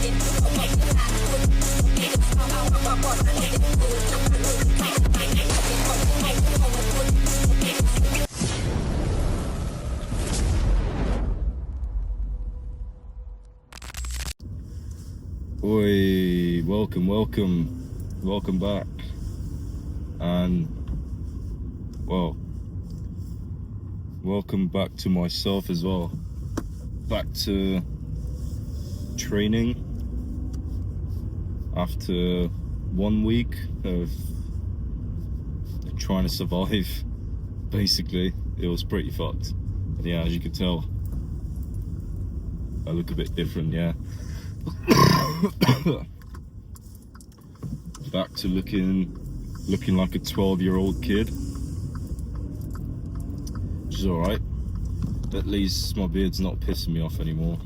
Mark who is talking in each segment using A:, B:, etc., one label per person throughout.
A: Oi, welcome back, and well, welcome back to myself as well, back to training after 1 week of trying to survive. Basically, it was pretty fucked. And yeah, as you can tell, I look a bit different, yeah. Back to looking like a 12-year-old kid, which is alright. At least my beard's not pissing me off anymore.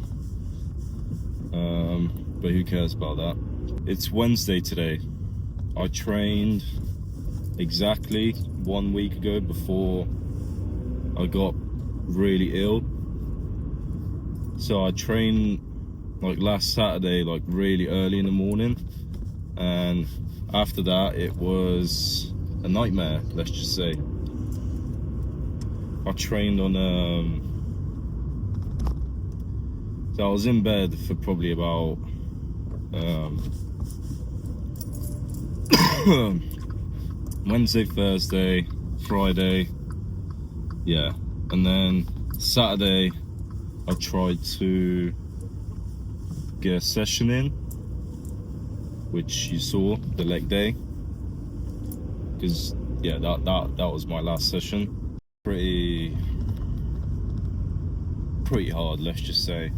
A: But who cares about that? It's Wednesday today. I trained exactly 1 week ago before I got really ill. So I trained like last Saturday, like really early in the morning, and after that it was a nightmare, let's just say. I trained on so I was in bed for probably about Wednesday, Thursday, Friday, yeah, and then Saturday I tried to get a session in, which you saw, the leg day, because yeah, that was my last session. Pretty hard, let's just say,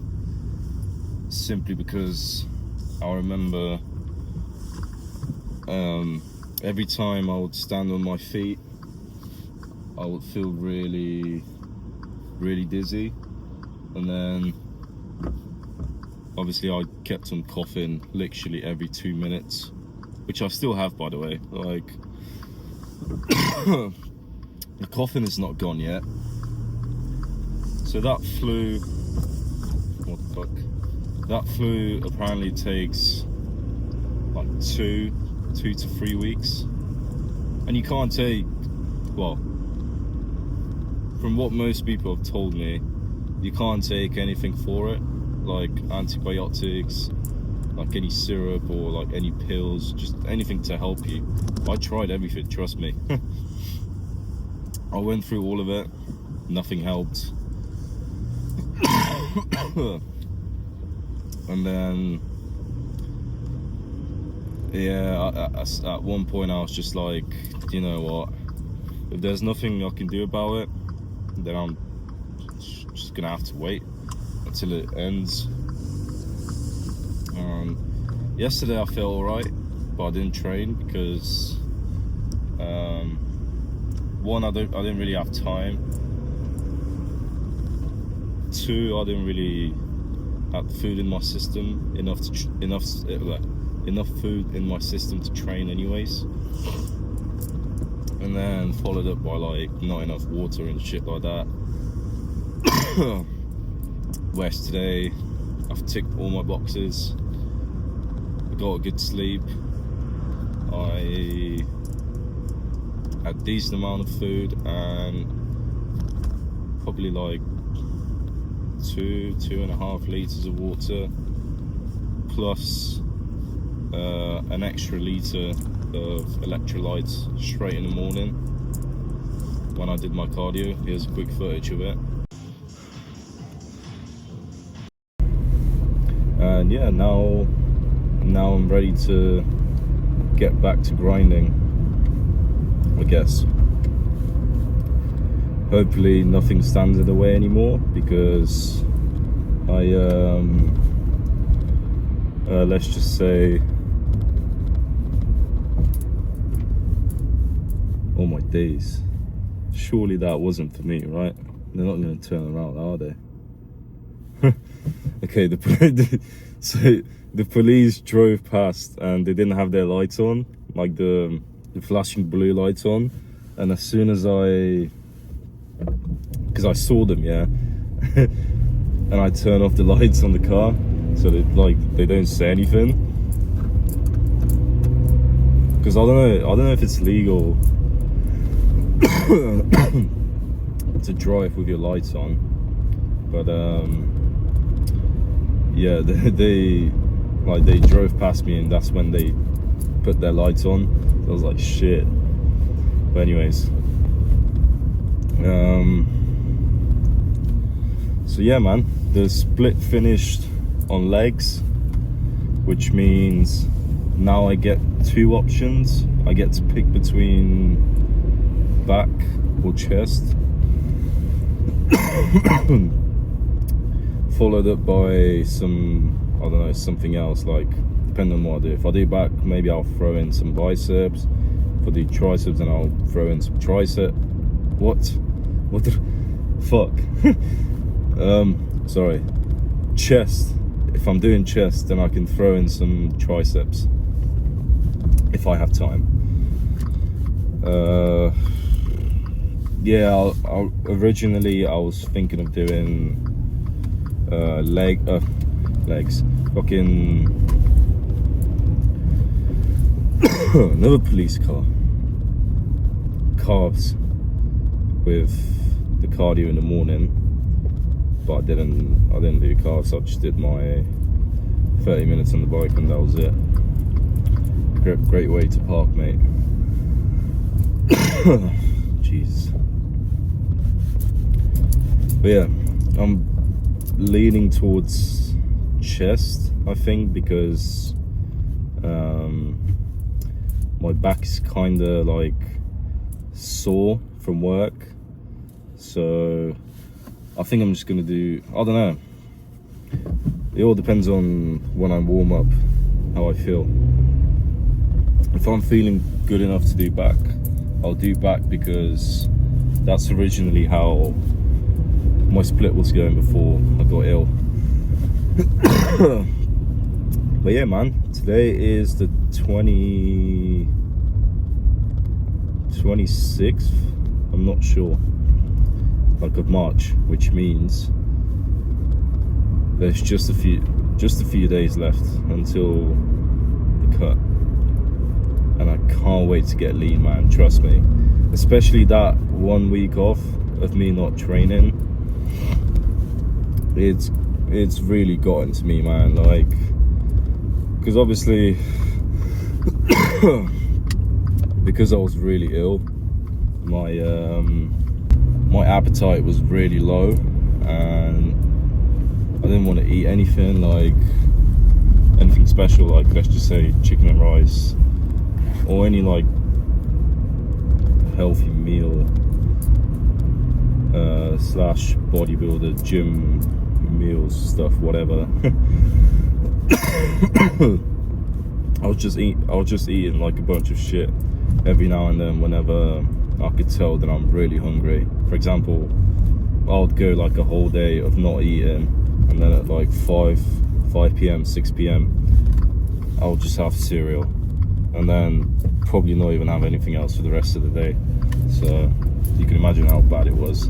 A: simply because I remember every time I would stand on my feet I would feel really dizzy, and then obviously I kept on coughing literally every 2 minutes, which I still have, by the way. Like, the coughing is not gone yet. So that flu, what the fuck? That flu apparently takes like two to 3 weeks. And you can't take, well, from what most people have told me, you can't take anything for it, like antibiotics, like any syrup or like any pills, just anything to help you. I tried everything, trust me. I went through all of it, nothing helped. And then yeah, at one point I was just like, you know what, if there's nothing I can do about it, then I'm just gonna have to wait until it ends. Yesterday I felt alright, but I didn't train because one, I didn't really have time. Two, I didn't really have food in my system, enough food in my system to train anyways. And then followed up by like not enough water and shit like that. Whereas today I've ticked all my boxes. I got a good sleep. I had a decent amount of food and probably like 2.5 liters of water, plus an extra liter of electrolytes straight in the morning when I did my cardio. Here's a quick footage of it. And yeah, now I'm ready to get back to grinding, I guess. Hopefully nothing stands in the way anymore, because I let's just say, oh my days, surely that wasn't for me, right? They're not going to turn around, are they? Okay, so the police drove past and they didn't have their lights on, like the flashing blue lights on, and as soon as because I saw them, yeah, and I turned off the lights on the car, so they don't say anything. Because I don't know if it's legal to drive with your lights on, but yeah, they drove past me, and that's when they put their lights on. So I was like, shit. But anyways, so yeah, man, the split finished on legs, which means now I get 2 options. I get to pick between back or chest, followed up by some, I don't know, something else, like depending on what I do. If I do back, maybe I'll throw in some biceps. If I do triceps, then I'll throw in some tricep. What the fuck? Sorry, chest. If I'm doing chest, then I can throw in some triceps if I have time. Yeah, originally I was thinking of doing legs. Fucking another police car. Calves with the cardio in the morning, but I didn't do calves. I just did my 30 minutes on the bike, and that was it. Great way to park, mate. Jeez. But yeah, I'm leaning towards chest, I think, because my back's kind of like sore from work, so I think I'm just gonna do, I don't know, it all depends on when I warm up, how I feel. If I'm feeling good enough to do back, I'll do back, because that's originally how my split was going before I got ill. But yeah, man, today is the 26th, I'm not sure, like, of March, which means there's just a few days left until the cut, and I can't wait to get lean, man, trust me. Especially that 1 week off of me not training, it's really gotten to me, man, like, because obviously because I was really ill, my appetite was really low, and I didn't want to eat anything special, like, let's just say chicken and rice, or any like healthy meal slash bodybuilder gym meals stuff, whatever. I was just eating like a bunch of shit every now and then whenever I could tell that I'm really hungry. For example, I would go like a whole day of not eating, and then at like 5 p.m, 6 p.m, I'll just have cereal, and then probably not even have anything else for the rest of the day. So you can imagine how bad it was.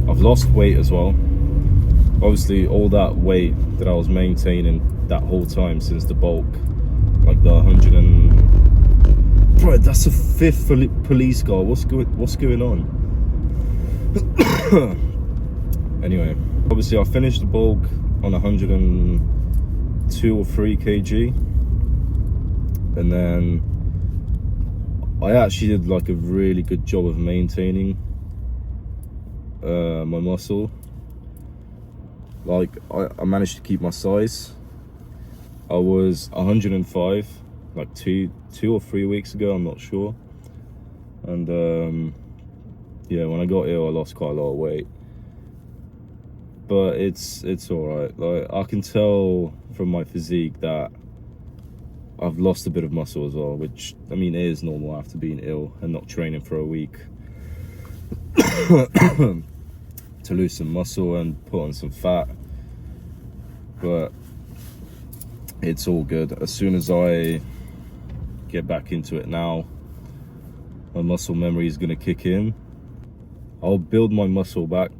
A: I've lost weight as well. Obviously, all that weight that I was maintaining that whole time since the bulk, like the 100 and... Bro, that's a 5th police car. What's going on? Anyway, obviously I finished the bulk on 102 or 3 kg, and then I actually did like a really good job of maintaining my muscle. Like, I managed to keep my size. I was 105 like two or 3 weeks ago, I'm not sure, and yeah, when I got ill I lost quite a lot of weight, but it's all right. Like, I can tell from my physique that I've lost a bit of muscle as well, which, I mean, it is normal after being ill and not training for a week. To lose some muscle and put on some fat, but it's all good. As soon as I get back into it now, my muscle memory is going to kick in. I'll build my muscle back,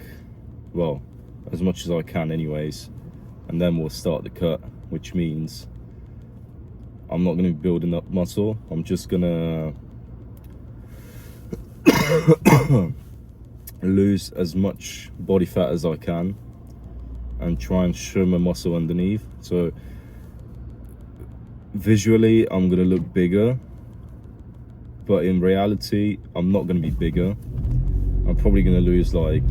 A: well, as much as I can anyways, and then we'll start the cut, which means I'm not going to be building up muscle. I'm just going to lose as much body fat as I can and try and show my muscle underneath. So visually I'm going to look bigger, but in reality I'm not going to be bigger. I'm probably going to lose like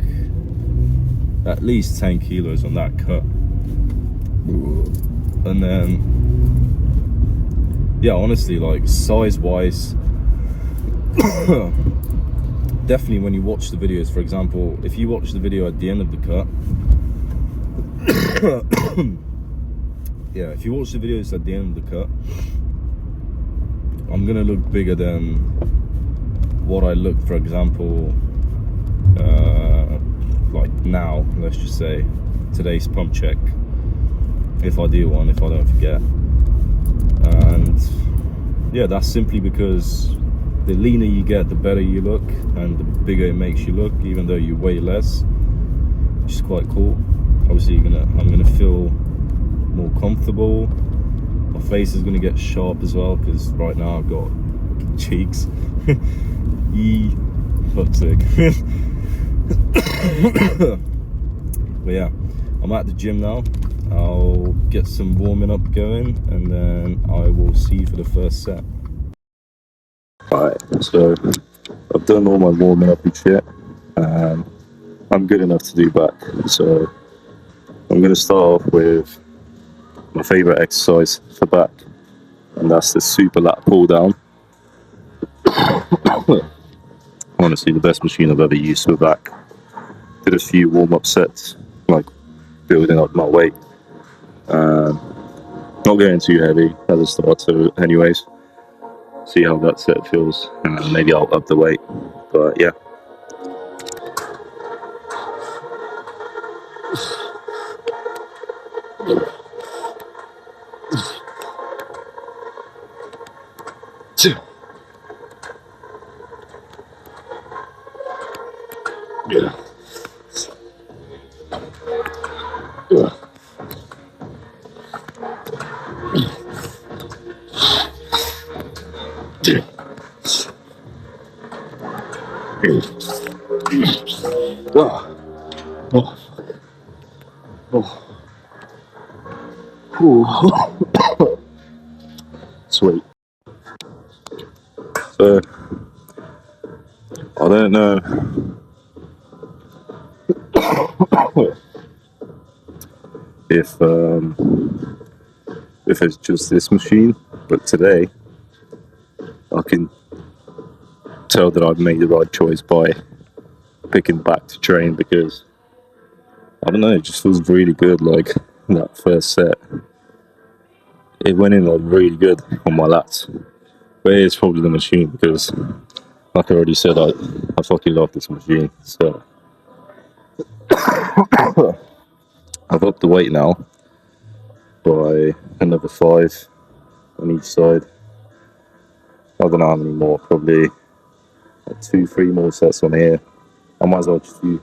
A: at least 10 kilos on that cut. And then, yeah, honestly, like size wise, definitely when you watch the videos, for example, if you watch the video at the end of the cut, yeah, if you watch the videos at the end of the cut, I'm gonna look bigger than what I look, for example, like now, let's just say today's pump check, if I do one, if I don't forget. And yeah, that's simply because the leaner you get, the better you look, and the bigger it makes you look, even though you weigh less, which is quite cool. Obviously I'm gonna feel more comfortable. My face is gonna get sharp as well, because right now I've got cheeks. Yee, fuck's sake. But yeah, I'm at the gym now. I'll get some warming up going, and then I will see you for the first set. Alright, so I've done all my warming up and shit, and I'm good enough to do back. So I'm going to start off with my favourite exercise for back, and that's the super lat pull down. Honestly, the best machine I've ever used for back. Did a few warm-up sets, like building up my weight. Not going too heavy at the start, so anyways, see how that set feels, and maybe I'll up the weight. But yeah. Yeah. Sweet. So I don't know if it's just this machine, but today I can tell that I've made the right choice by picking back to train, because I don't know, it just feels really good. Like that first set, it went in like really good on my lats. But it's probably the machine, because like I already said, I fucking love this machine. So I've upped the weight now by another 5 on each side. I don't know how many more, probably like 2-3 more sets on here. I might as well just do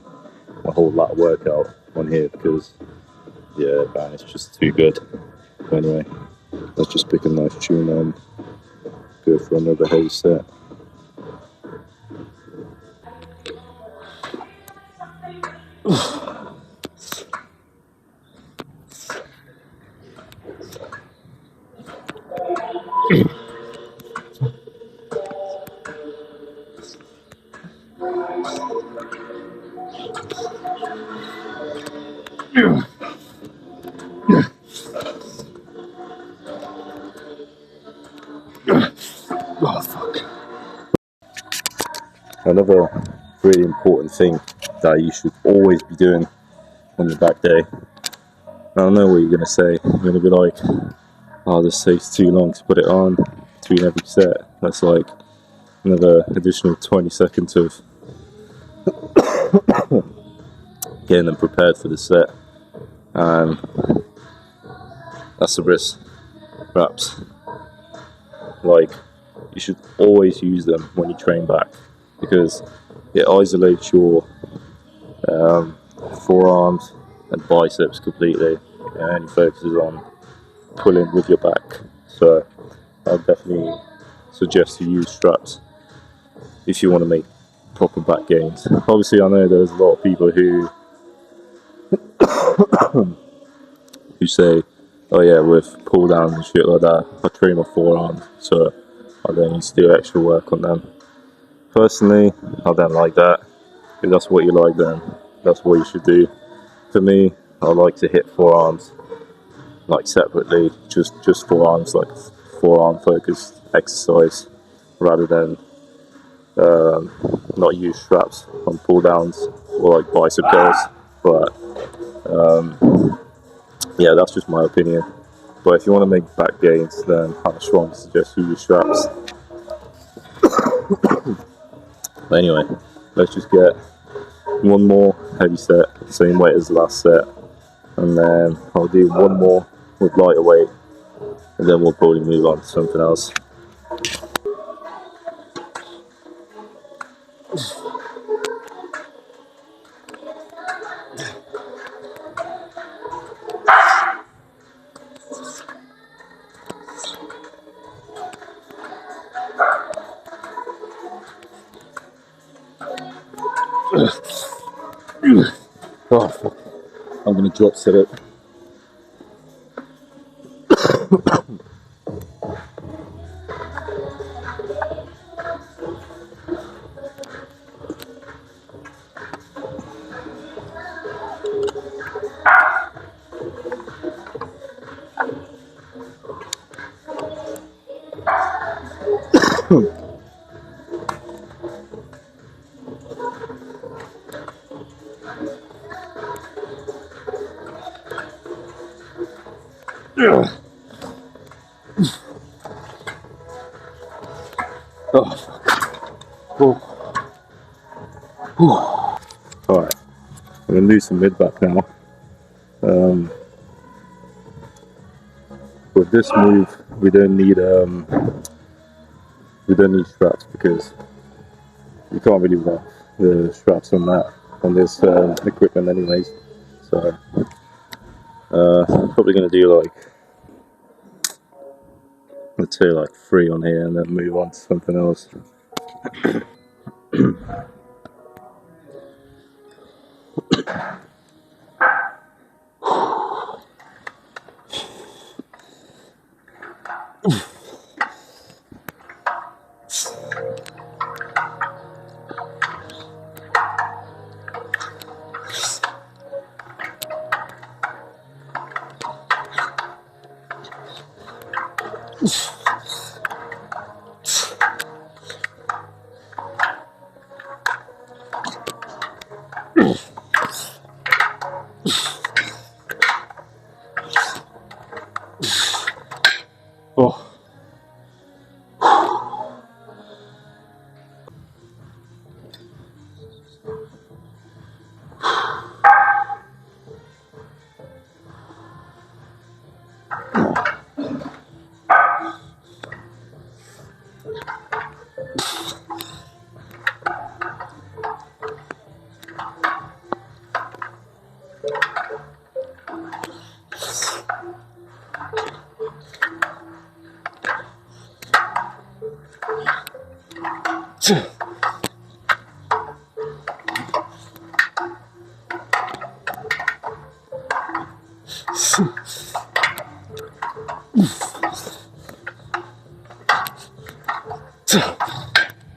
A: my whole lat workout on here, because yeah, man, it's just too good. Anyway, let's just pick a nice tune and go for another heavy set. Oh, fuck. Another really important thing that you should always be doing on your back day. I know what you're going to say. You're going to be like, oh, this takes too long to put it on between every set. That's like another additional 20 seconds of getting them prepared for the set. And that's the wrist wraps. Like, you should always use them when you train back, because it isolates your forearms and biceps completely. and focuses on pulling with your back. So I'd definitely suggest you use straps if you want to make proper back gains. Obviously, I know there's a lot of people who say, "Oh yeah, with pull downs and shit like that, I train my forearms, so I don't need to do extra work on them." Personally, I don't like that. If that's what you like, then that's what you should do. For me, I like to hit forearms like separately, just forearms, like forearm focused exercise, rather than not use straps on pull downs or like bicep curls. But yeah, that's just my opinion. But if you want to make back gains, then I strongly suggest you use straps. But anyway, let's just get one more heavy set, same weight as the last set, and then I'll do one more with lighter weight, and then we'll probably move on to something else. Oh, fuck. I'm gonna drop set it. Alright, I'm gonna do some mid back now. With this move, we don't need straps because you can't really run the straps on this equipment anyways. So probably gonna do like, let's say like 3 on here and then move on to something else. Oh.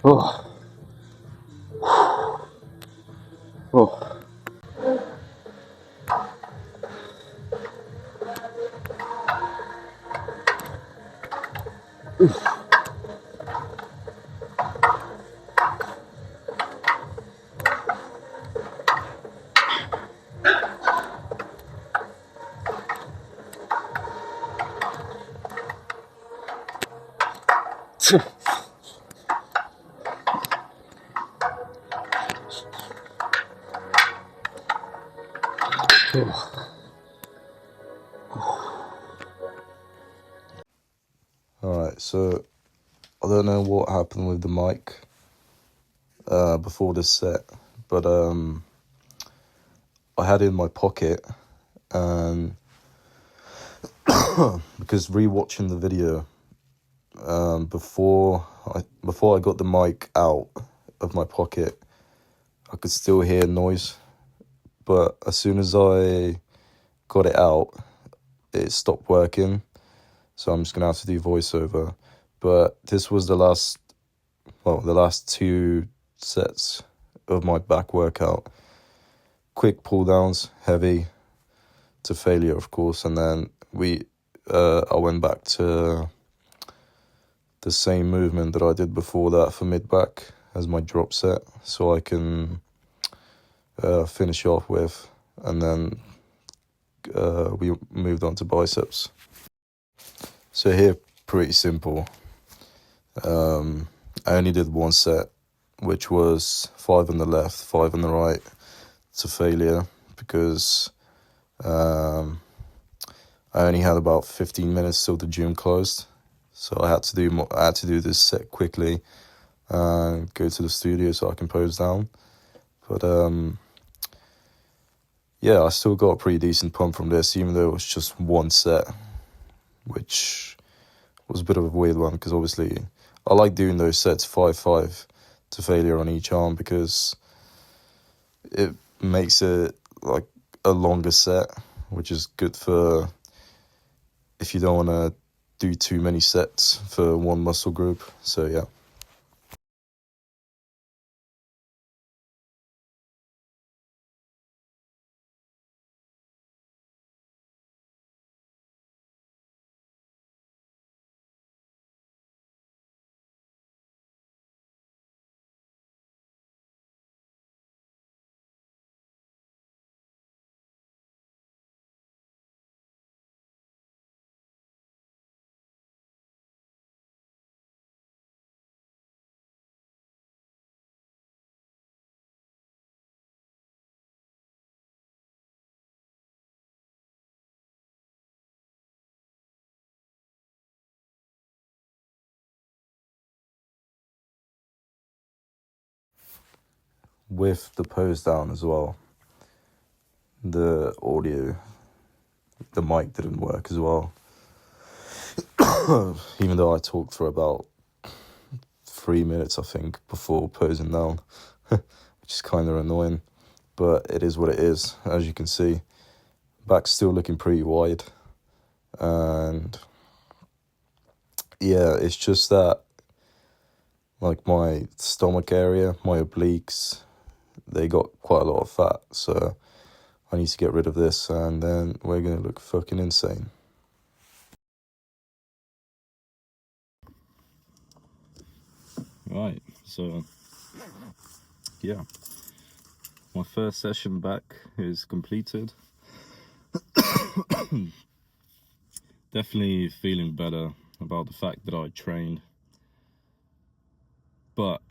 A: Oh. Oh. Alright, so I don't know what happened with the mic before this set, but I had it in my pocket and
B: because rewatching the video, before I got the mic out of my pocket, I could still hear noise, but as soon as I got it out, it stopped working. So I'm just gonna have to do voiceover. But this was the last 2 sets of my back workout. Quick pull downs, heavy to failure, of course, and then I went back to the same movement that I did before that for mid back as my drop set, so I can finish off with, and then we moved on to biceps. So here, pretty simple. I only did 1 set, which was 5 on the left, 5 on the right to failure, because I only had about 15 minutes till the gym closed, so I had to do this set quickly and go to the studio so I can pose down. But yeah, I still got a pretty decent pump from this, even though it was just 1 set, which was a bit of a weird one, because obviously I like doing those sets 5-5 to failure on each arm, because it makes it like a longer set, which is good for if you don't want to do too many sets for one muscle group. So yeah. With the pose down as well, the mic didn't work as well. Even though I talked for about 3 minutes, I think, before posing down, which is kind of annoying, but it is what it is. As you can see, back's still looking pretty wide, and yeah, it's just that, like, my stomach area, my obliques, they got quite a lot of fat, so I need to get rid of this, and then we're gonna look fucking insane.
A: Right, so yeah, my first session back is completed. Definitely feeling better about the fact that I trained, but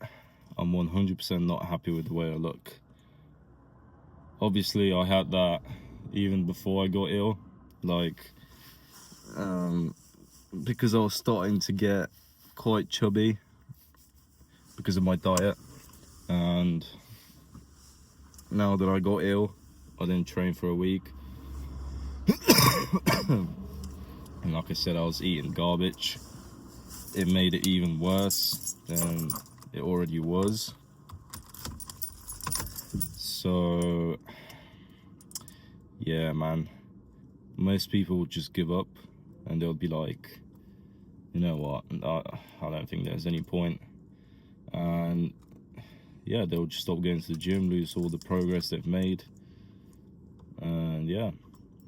A: I'm 100% not happy with the way I look. Obviously, I had that even before I got ill, like, because I was starting to get quite chubby because of my diet, and now that I got ill, I didn't train for a week. And like I said, I was eating garbage. It made it even worse than it already was. So yeah, man, most people would just give up, and they'll be like, you know what, I don't think there's any point. And yeah, they'll just stop going to the gym, lose all the progress they've made. And yeah,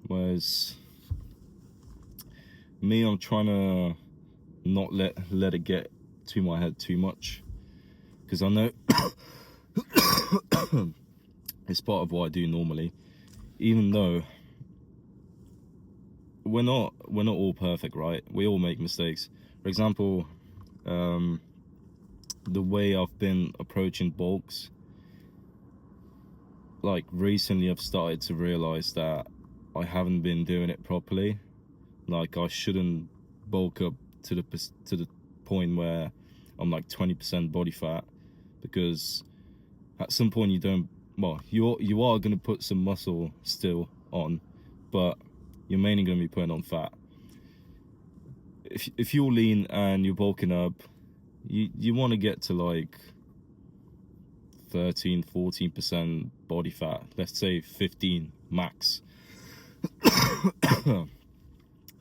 A: whereas me, I'm trying to not let it get to my head too much, because I know it's part of what I do normally, even though we're not all perfect, right? We all make mistakes. For example, the way I've been approaching bulks, like recently I've started to realize that I haven't been doing it properly. Like, I shouldn't bulk up to the point where I'm like 20% body fat, because at some point you are going to put some muscle still on, but you're mainly going to be putting on fat. if you're lean and you're bulking up, you want to get to like 13-14% body fat. Let's say 15 max.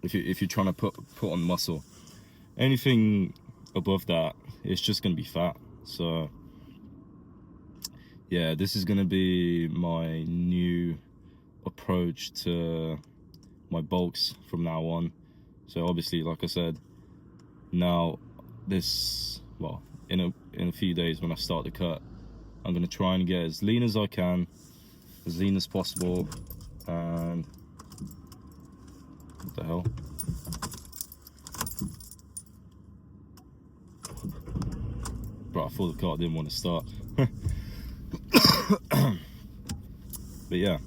A: if you're trying to put on muscle, anything above that, it's just gonna be fat. So yeah, this is gonna be my new approach to my bulks from now on. So obviously, like I said, now in a few days when I start the cut, I'm gonna try and get as lean as I can, as lean as possible. And what the hell? Bro, I thought the car didn't want to start. But yeah,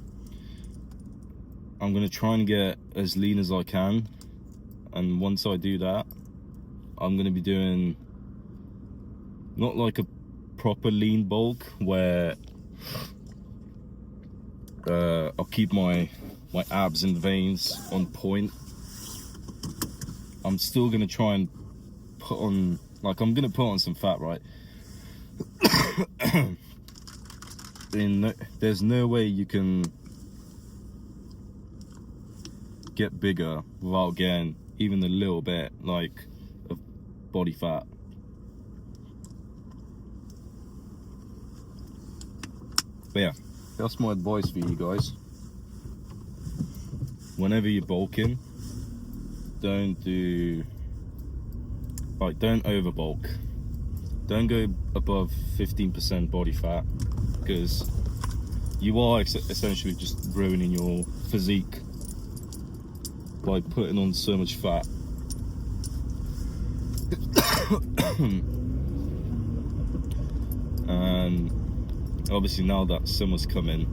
A: I'm gonna try and get as lean as I can, and once I do that, I'm gonna be doing not like a proper lean bulk where I'll keep my abs and veins on point. I'm still gonna try and put on, like, I'm gonna put on some fat, right? There's no way you can get bigger without getting even a little bit like of body fat. But yeah, that's my advice for you guys. Whenever you're bulking, don't over bulk. Don't go above 15% body fat, because you are essentially just ruining your physique by putting on so much fat. And obviously now that summer's coming,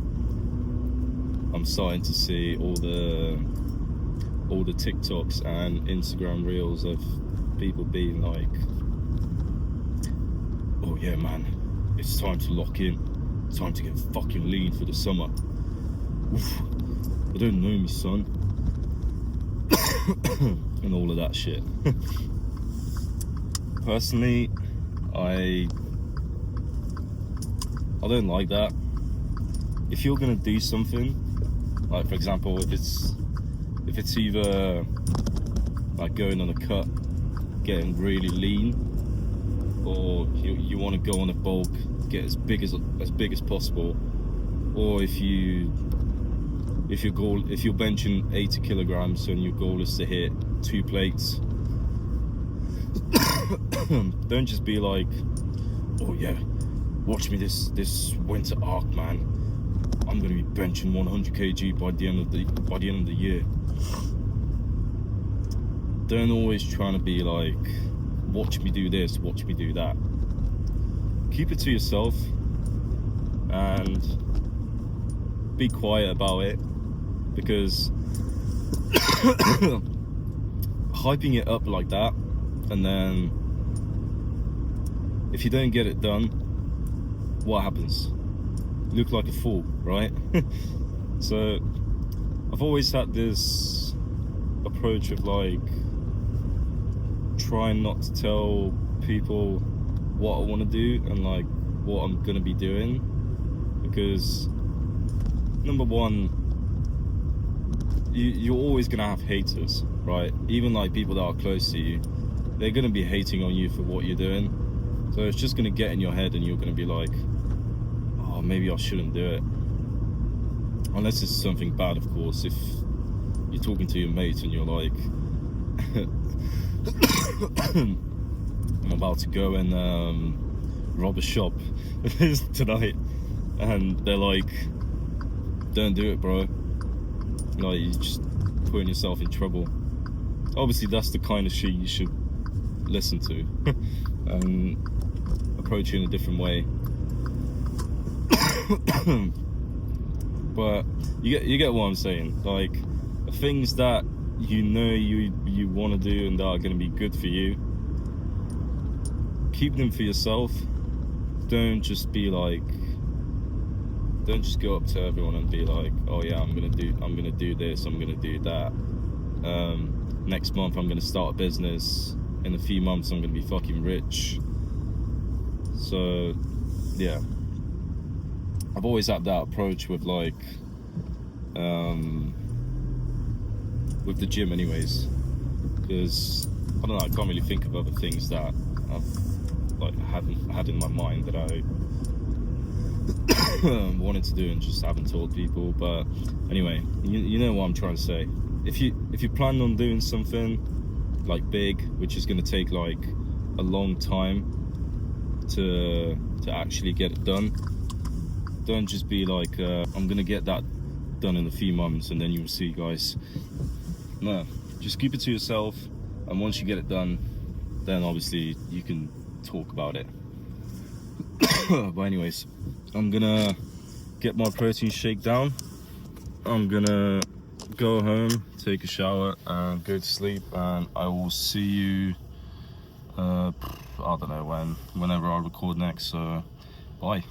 A: I'm starting to see all the TikToks and Instagram reels of people being like, oh yeah man, it's time to lock in, it's time to get fucking lean for the summer. Oof, I don't know me, son. And all of that shit. Personally, I don't like that. If you're gonna do something, like for example, if it's either like going on a cut, getting really lean, or you want to go on a bulk, get as big as possible, or if you're benching 80 kilograms and your goal is to hit 2 plates, don't just be like, oh yeah, watch me this winter arc, man, I'm gonna be benching 100 kg by the end of the year. Don't always try to be like, watch me do this, watch me do that. Keep it to yourself and be quiet about it, because hyping it up like that, and then if you don't get it done, what happens? You look like a fool, right? So I've always had this approach of like trying not to tell people what I want to do and like what I'm gonna be doing, because number one, you're always gonna have haters, right? Even like people that are close to you, they're gonna be hating on you for what you're doing. So it's just gonna get in your head and you're gonna be like, oh, maybe I shouldn't do it. Unless it's something bad, of course. If you're talking to your mates and you're like, I'm about to go and rob a shop tonight, and they're like, don't do it, bro. Like, you're just putting yourself in trouble. Obviously that's the kind of shit you should listen to and approach it in a different way. But you get what I'm saying. Like, things that you know you want to do and that are going to be good for you, keep them for yourself. Don't just be like, don't just go up to everyone and be like, oh yeah, I'm gonna do this, I'm gonna do that. next month I'm gonna start a business, in a few months I'm gonna be fucking rich. So yeah, I've always had that approach with like with the gym anyways, because I don't know, I can't really think of other things that I've like had in my mind that I wanted to do and just haven't told people. But anyway, you know what I'm trying to say. If you plan on doing something like big, which is going to take like a long time to actually get it done, don't just be like I'm gonna get that done in a few months and then you'll see, guys. No, just keep it to yourself, and once you get it done, then obviously you can talk about it. But anyways, I'm gonna get my protein shake down. I'm gonna go home, take a shower, and go to sleep, and I will see you I don't know whenever I record next. So bye.